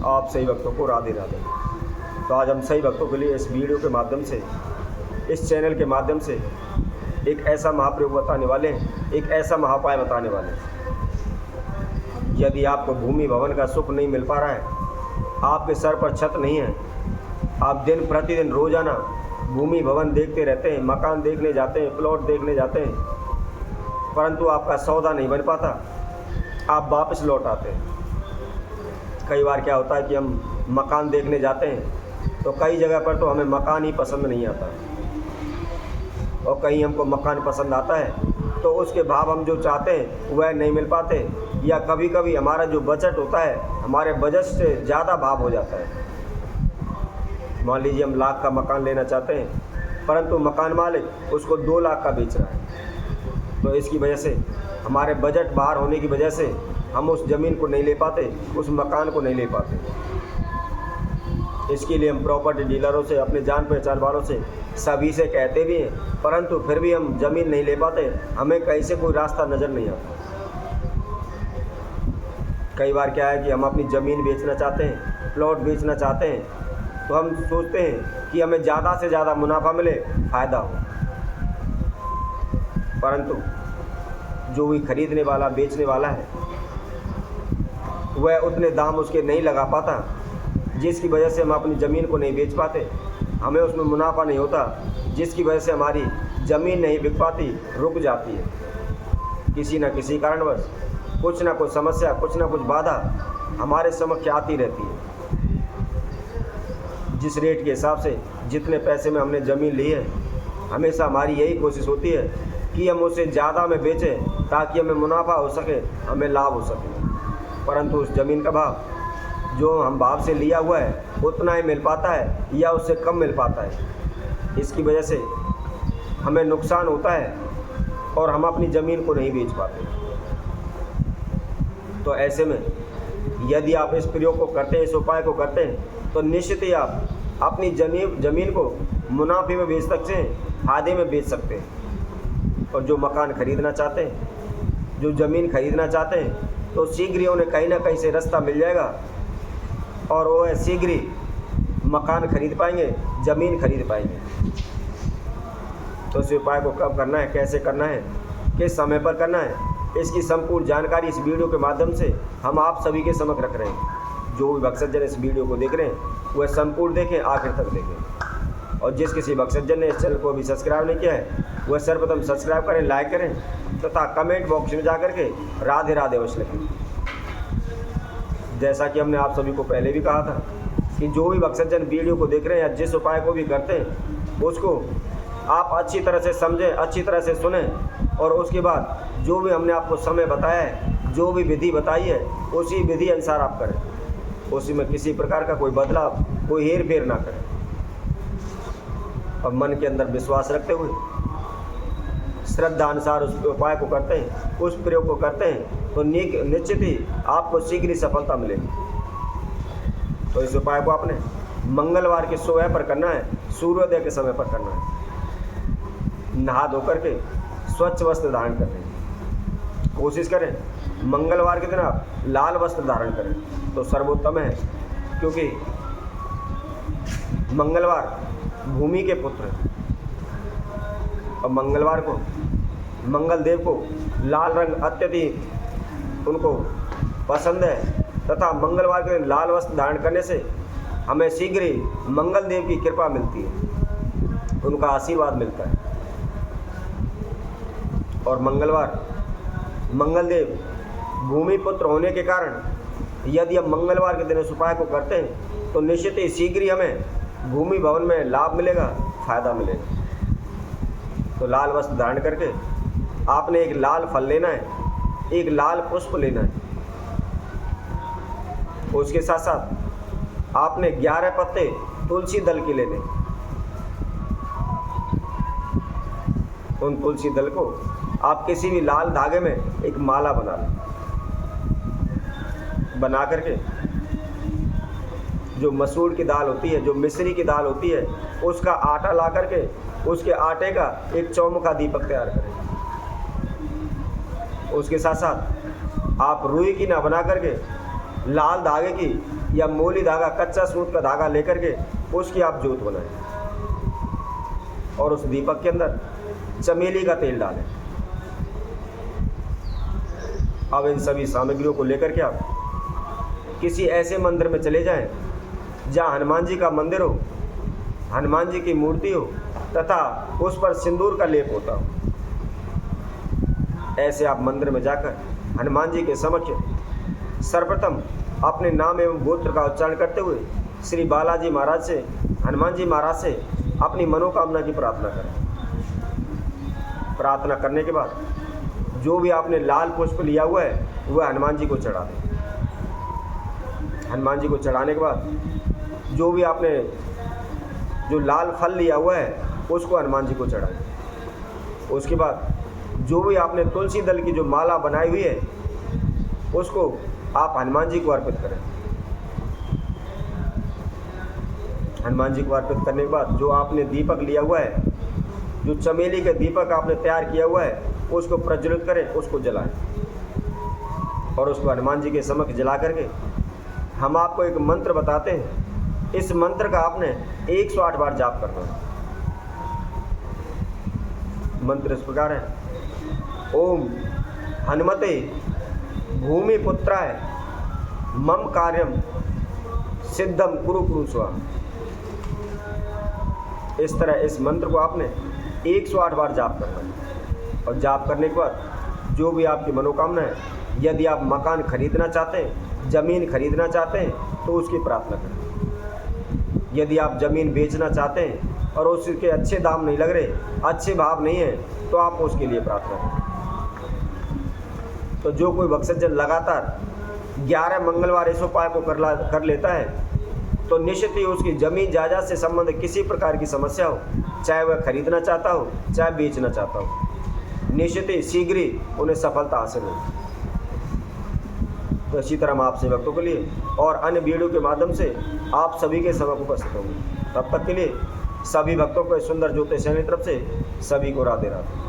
आप सही भक्तों को राधे राधे। तो आज हम सही भक्तों के लिए इस वीडियो के माध्यम से, इस चैनल के माध्यम से एक ऐसा महाप्रयोग बताने वाले हैं, एक ऐसा महाउपाय बताने वाले हैं। यदि आपको भूमि भवन का सुख नहीं मिल पा रहा है, आपके सर पर छत नहीं है, आप दिन प्रतिदिन रोजाना भूमि भवन देखते रहते हैं, मकान देखने जाते हैं, प्लॉट देखने जाते हैं, परंतु आपका सौदा नहीं बन पाता, आप वापस लौट आते हैं। कई बार क्या होता है कि हम मकान देखने जाते हैं तो कई जगह पर तो हमें मकान ही पसंद नहीं आता, और कहीं हमको मकान पसंद आता है तो उसके भाव हम जो चाहते हैं वह नहीं मिल पाते, या कभी कभी हमारा जो बजट होता है हमारे बजट से ज़्यादा भाव हो जाता है। मान लीजिए हम लाख का मकान लेना चाहते हैं, परंतु मकान मालिक उसको 2 लाख का बेच रहा है। तो इसकी वजह से हमारे बजट बाहर होने की वजह से हम उस ज़मीन को नहीं ले पाते, उस मकान को नहीं ले पाते। इसके लिए हम प्रॉपर्टी डीलरों से, अपने जान पहचान वालों से, सभी से कहते भी हैं, परंतु फिर भी हम ज़मीन नहीं ले पाते, हमें कहीं से कोई रास्ता नज़र नहीं आता। कई बार क्या है कि हम अपनी ज़मीन बेचना चाहते हैं, प्लॉट बेचना चाहते हैं, तो हम सोचते हैं कि हमें ज़्यादा से ज़्यादा मुनाफा मिले, फ़ायदा हो, परंतु जो भी खरीदने वाला, बेचने वाला है, वह उतने दाम उसके नहीं लगा पाता, जिसकी वजह से हम अपनी ज़मीन को नहीं बेच पाते, हमें उसमें मुनाफा नहीं होता, जिसकी वजह से हमारी ज़मीन नहीं बिक पाती, रुक जाती है। किसी न किसी कारणवश कुछ ना कुछ समस्या, कुछ ना कुछ बाधा हमारे समक्ष आती रहती है। जिस रेट के हिसाब से, जितने पैसे में हमने ज़मीन ली है, हमेशा हमारी यही कोशिश होती है कि हम उसे ज़्यादा में बेचें ताकि हमें मुनाफा हो सके, हमें लाभ हो सके, परंतु उस ज़मीन का भाव जो हम भाव से लिया हुआ है उतना ही मिल पाता है या उससे कम मिल पाता है। इसकी वजह से हमें नुकसान होता है और हम अपनी ज़मीन को नहीं बेच पाते। तो ऐसे में यदि आप इस प्रयोग को करते हैं, इस उपाय को करते हैं, तो निश्चित ही आप अपनी ज़मीन को मुनाफे में बेच सकते हैं, फायदे में बेच सकते हैं। और जो मकान खरीदना चाहते हैं, जो ज़मीन खरीदना चाहते हैं, तो शीघ्र ही उन्हें कहीं ना कहीं से रास्ता मिल जाएगा और वह शीघ्र ही मकान खरीद पाएंगे, ज़मीन खरीद पाएंगे। तो इस उपाय को कब करना है, कैसे करना है, किस समय पर करना है, इसकी संपूर्ण जानकारी इस वीडियो के माध्यम से हम आप सभी के समक्ष रख रहे हैं। जो भी भक्तजन इस वीडियो को देख रहे हैं वह संपूर्ण देखें, आखिर तक देखें। और जिस किसी भक्तजन ने इस चैनल को अभी सब्सक्राइब नहीं किया है वह सर्वप्रथम सब्सक्राइब करें, लाइक करें तथा कमेंट बॉक्स में जा करके राधे राधे अवश्य लिखें। जैसा कि हमने आप सभी को पहले भी कहा था कि जो भी भक्तजन वीडियो को देख रहे हैं या जिस उपाय को भी करते हैं उसको आप अच्छी तरह से समझें, अच्छी तरह से सुनें, और उसके बाद जो भी हमने आपको समय बताया है, जो भी विधि बताई है, उसी विधि अनुसार आप करें। उसी में किसी प्रकार का कोई बदलाव, कोई हेर फेर ना करें। और मन के अंदर विश्वास रखते हुए श्रद्धा अनुसार उस उपाय को करते हैं, उस प्रयोग को करते हैं, तो निश्चित ही आपको शीघ्र ही सफलता मिलेगी। तो इस उपाय को आपने मंगलवार के सुबह पर करना है, सूर्योदय के समय पर करना है। नहा धोकर के स्वच्छ वस्त्र धारण करने की कोशिश करें। मंगलवार के दिन आप लाल वस्त्र धारण करें तो सर्वोत्तम है, क्योंकि मंगलवार भूमि के पुत्र हैं और मंगलवार को, मंगल देव को लाल रंग अत्यधिक उनको पसंद है, तथा मंगलवार के दिन लाल वस्त्र धारण करने से हमें शीघ्र ही मंगल देव की कृपा मिलती है, उनका आशीर्वाद मिलता है। और मंगलवार, मंगल देव भूमि पुत्र होने के कारण यदि हम मंगलवार के दिन इस उपाय को करते हैं तो निश्चित ही शीघ्र ही हमें भूमि भवन में लाभ मिलेगा, फायदा मिलेगा। तो लाल वस्त्र धारण करके आपने एक लाल फल लेना है, एक लाल पुष्प लेना है, उसके साथ साथ आपने 11 पत्ते तुलसी दल के लेने। उन तुलसी दल को आप किसी भी लाल धागे में एक माला बना लें। बना करके जो मसूर की दाल होती है, जो मिश्री की दाल होती है, उसका आटा ला करके उसके आटे का एक चौमुखा दीपक तैयार करें। उसके साथ साथ आप रुई की ना बना करके लाल धागे की या मोली धागा, कच्चा सूत का धागा लेकर के उसकी आप जोत बनाएं और उस दीपक के अंदर चमेली का तेल डालें। अब इन सभी सामग्रियों को लेकर के आप किसी ऐसे मंदिर में चले जाएं जहाँ हनुमान जी का मंदिर हो, हनुमान जी की मूर्ति हो तथा उस पर सिंदूर का लेप होता हो। ऐसे आप मंदिर में जाकर हनुमान जी के समक्ष सर्वप्रथम अपने नाम एवं गोत्र का उच्चारण करते हुए श्री बालाजी महाराज से, हनुमान जी महाराज से अपनी मनोकामना की प्रार्थना करें। प्रार्थना करने के बाद जो भी आपने लाल पुष्प लिया हुआ है वह हनुमान जी को चढ़ा दें। हनुमान जी को चढ़ाने के बाद जो भी आपने जो लाल फल लिया हुआ है उसको हनुमान जी को चढ़ाएं। उसके बाद जो भी आपने तुलसी दल की जो माला बनाई हुई है उसको आप हनुमान जी को अर्पित करें। हनुमान जी को अर्पित करने के बाद जो आपने दीपक लिया हुआ है, जो चमेली का दीपक आपने तैयार किया हुआ है उसको प्रज्वलित करें, उसको जलाएं और उसको हनुमान जी के समक्ष जला करके हम आपको एक मंत्र बताते हैं। इस मंत्र का आपने 108 बार जाप करना है। मंत्र इस प्रकार है, ओम हनुमते भूमिपुत्राय मम कार्यम सिद्धम कुरु कुरु स्वाहा। इस तरह इस मंत्र को आपने 108 बार जाप करना है और जाप करने के बाद जो भी आपकी मनोकामना है, यदि आप मकान खरीदना चाहते हैं, ज़मीन खरीदना चाहते हैं तो उसकी प्रार्थना करें। यदि आप ज़मीन बेचना चाहते हैं और उसके अच्छे दाम नहीं लग रहे, अच्छे भाव नहीं है, तो आप उसके लिए प्रार्थना करें। तो जो कोई भक्तजन लगातार 11 मंगलवार इस उपाय को कर लेता है तो निश्चित ही उसकी ज़मीन जायदाद से संबंधित किसी प्रकार की समस्या हो, चाहे वह खरीदना चाहता हो चाहे बेचना चाहता हो, निश्चित ही शीघ्र ही उन्हें सफलता हासिल हो। तो इसी तरह हम आपसे भक्तों के लिए और अन्य वीडियो के माध्यम से आप सभी के समक्ष उपस्थित होंगे। तब तक के लिए सभी भक्तों को सुंदर ज्योतिष चैनल की तरफ से सभी को राधे राधे।